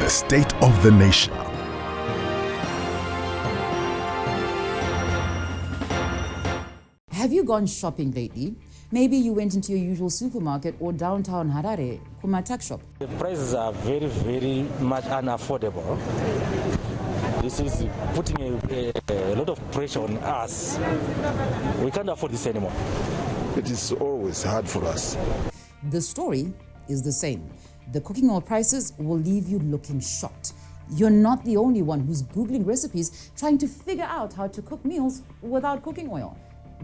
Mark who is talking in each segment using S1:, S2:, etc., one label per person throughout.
S1: the state of the nation.
S2: Have you gone shopping lately? Maybe you went into your usual supermarket or downtown Harare, Kumatak shop.
S3: The prices are very, very much unaffordable. This is putting a lot of pressure on us. We can't afford this anymore.
S4: It is always hard for us.
S2: The story is the same. The cooking oil prices will leave you looking shocked. You're not the only one who's Googling recipes trying to figure out how to cook meals without cooking oil.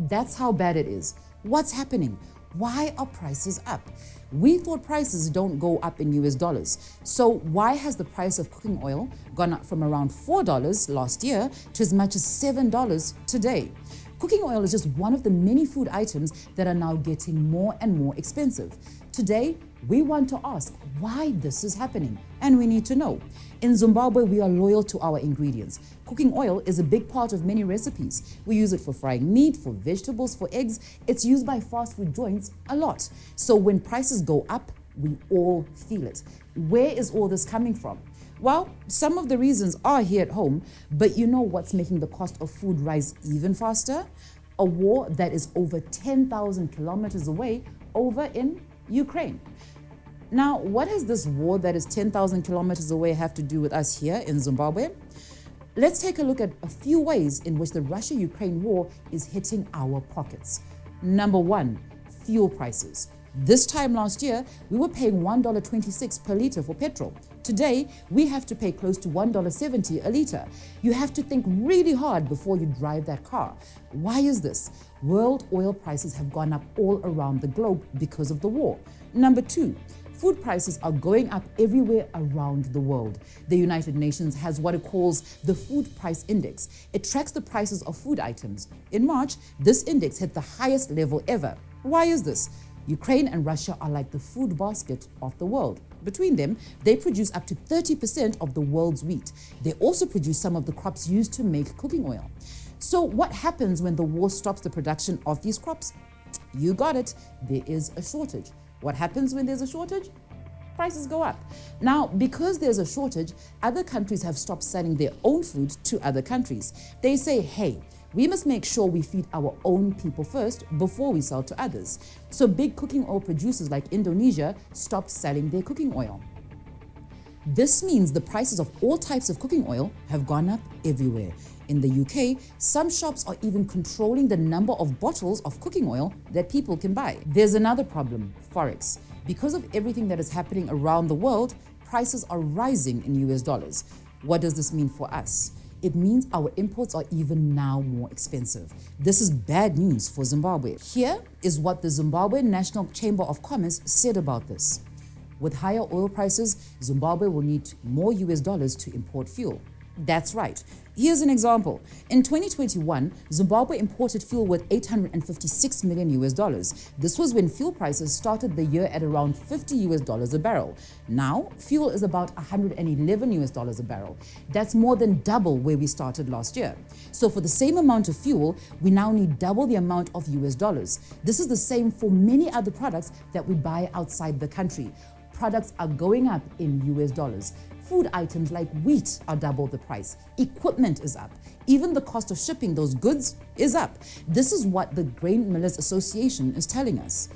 S2: That's how bad it is. What's happening? Why are prices up? We thought prices don't go up in US dollars. So why has the price of cooking oil gone up from around $4 last year to as much as $7 today? Cooking oil is just one of the many food items that are now getting more and more expensive. Today, we want to ask why this is happening, and we need to know. In Zimbabwe, we are loyal to our ingredients. Cooking oil is a big part of many recipes. We use it for frying meat, for vegetables, for eggs. It's used by fast food joints a lot. So when prices go up, we all feel it. Where is all this coming from? Well, some of the reasons are here at home, but you know what's making the cost of food rise even faster? A war that is over 10,000 kilometers away over in Ukraine. Now, what has this war that is 10,000 kilometers away have to do with us here in Zimbabwe? Let's take a look at a few ways in which the Russia-Ukraine war is hitting our pockets. Number one, fuel prices. This time last year, we were paying $1.26 per liter for petrol. Today, we have to pay close to $1.70 a liter. You have to think really hard before you drive that car. Why is this? World oil prices have gone up all around the globe because of the war. Number two, food prices are going up everywhere around the world. The United Nations has what it calls the Food Price Index. It tracks the prices of food items. In March, this index hit the highest level ever. Why is this? Ukraine and Russia are like the food basket of the world. Between them, they produce up to 30% of the world's wheat. They also produce some of the crops used to make cooking oil. So what happens when the war stops the production of these crops? You got it, there is a shortage. What happens when there's a shortage? Prices go up. Now, because there's a shortage, other countries have stopped selling their own food to other countries. They say, hey, we must make sure we feed our own people first before we sell to others. So big cooking oil producers like Indonesia stopped selling their cooking oil. This means the prices of all types of cooking oil have gone up everywhere. In the UK, some shops are even controlling the number of bottles of cooking oil that people can buy. There's another problem, Forex. Because of everything that is happening around the world, prices are rising in US dollars. What does this mean for us? It means our imports are even now more expensive. This is bad news for Zimbabwe. Here is what the Zimbabwe National Chamber of Commerce said about this. With higher oil prices, Zimbabwe will need more US dollars to import fuel. That's right. Here's an example. In 2021, Zimbabwe imported fuel worth 856 million US dollars. This was when fuel prices started the year at around 50 US dollars a barrel. Now, fuel is about 111 US dollars a barrel. That's more than double where we started last year. So for the same amount of fuel, we now need double the amount of US dollars. This is the same for many other products that we buy outside the country. Products are going up in US dollars. Food items like wheat are double the price. Equipment is up. Even the cost of shipping those goods is up. This is what the Grain Millers Association is telling us.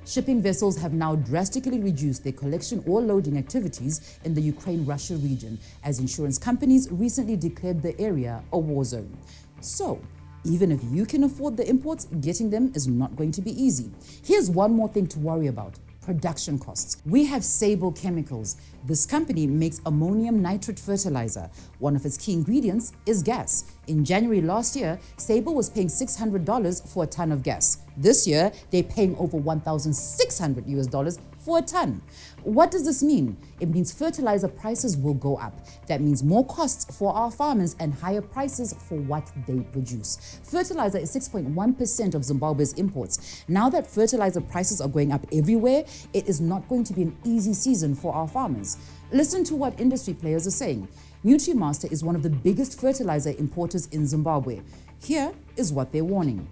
S2: Shipping vessels have now drastically reduced their collection or loading activities in the Ukraine-Russia region, as insurance companies recently declared the area a war zone. So, even if you can afford the imports, getting them is not going to be easy. Here's one more thing to worry about: production costs. We have Sable Chemicals. This company makes ammonium nitrate fertilizer. One of its key ingredients is gas. In January last year, Sable was paying $600 for a ton of gas. This year, they're paying over $1,600 US dollars for a ton. What does this mean? It means fertilizer prices will go up. That means more costs for our farmers and higher prices for what they produce. Fertilizer is 6.1% of Zimbabwe's imports. Now that fertilizer prices are going up everywhere, it is not going to be an easy season for our farmers. Listen to what industry players are saying. NutriMaster is one of the biggest fertilizer importers in Zimbabwe. Here is what they're warning.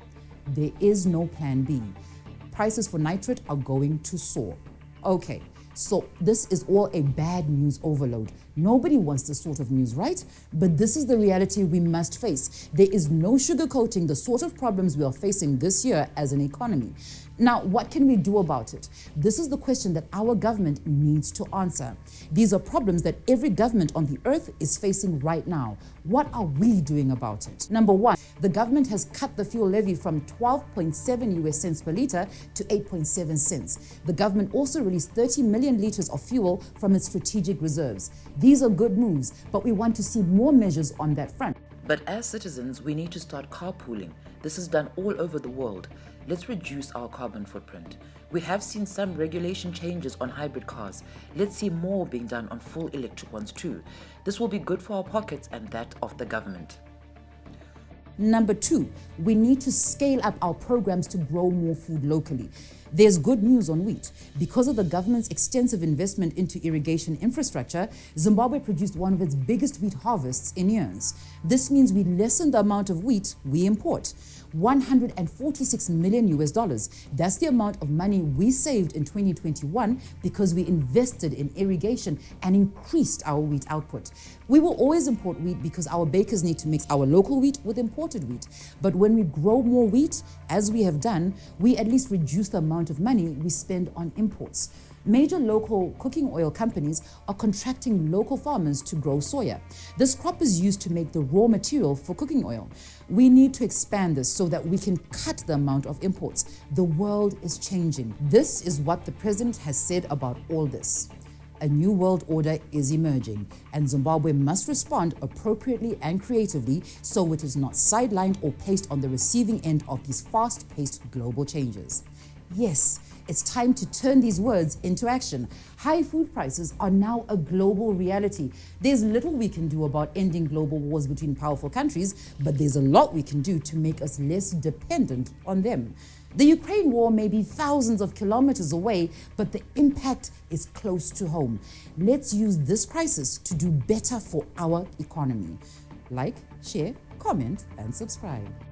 S2: There is no plan B. Prices for nitrate are going to soar. Okay, So this is all a bad news overload. Nobody wants this sort of news, right? But this is the reality we must face. There is no sugarcoating the sort of problems we are facing this year as an economy. Now, what can we do about it? This is the question that our government needs to answer. These are problems that every government on the earth is facing right now. What are we doing about it? Number one, the government has cut the fuel levy from 12.7 US cents per litre to 8.7 cents. The government also released 30 million litres of fuel from its strategic reserves. These are good moves, but we want to see more measures on that front.
S1: But as citizens, we need to start carpooling. This is done all over the world. Let's reduce our carbon footprint. We have seen some regulation changes on hybrid cars. Let's see more being done on full electric ones too. This will be good for our pockets and that of the government.
S2: Number two, we need to scale up our programs to grow more food locally. There's good news on wheat. Because of the government's extensive investment into irrigation infrastructure, Zimbabwe produced one of its biggest wheat harvests in years. This means we lessen the amount of wheat we import. $146 million US. That's the amount of money we saved in 2021 because we invested in irrigation and increased our wheat output. We will always import wheat because our bakers need to mix our local wheat with imported wheat. But when we grow more wheat, as we have done, we at least reduce the amount of money we spend on imports. Major local cooking oil companies are contracting local farmers to grow soya. This crop is used to make the raw material for cooking oil. We need to expand this so that we can cut the amount of imports. The world is changing. This is what the president has said about all this. A new world order is emerging, and Zimbabwe must respond appropriately and creatively so it is not sidelined or placed on the receiving end of these fast-paced global changes. Yes, it's time to turn these words into action. High food prices are now a global reality. There's little we can do about ending global wars between powerful countries, but there's a lot we can do to make us less dependent on them. The Ukraine war may be thousands of kilometers away, but the impact is close to home. Let's use this crisis to do better for our economy. Like, share, comment, and subscribe.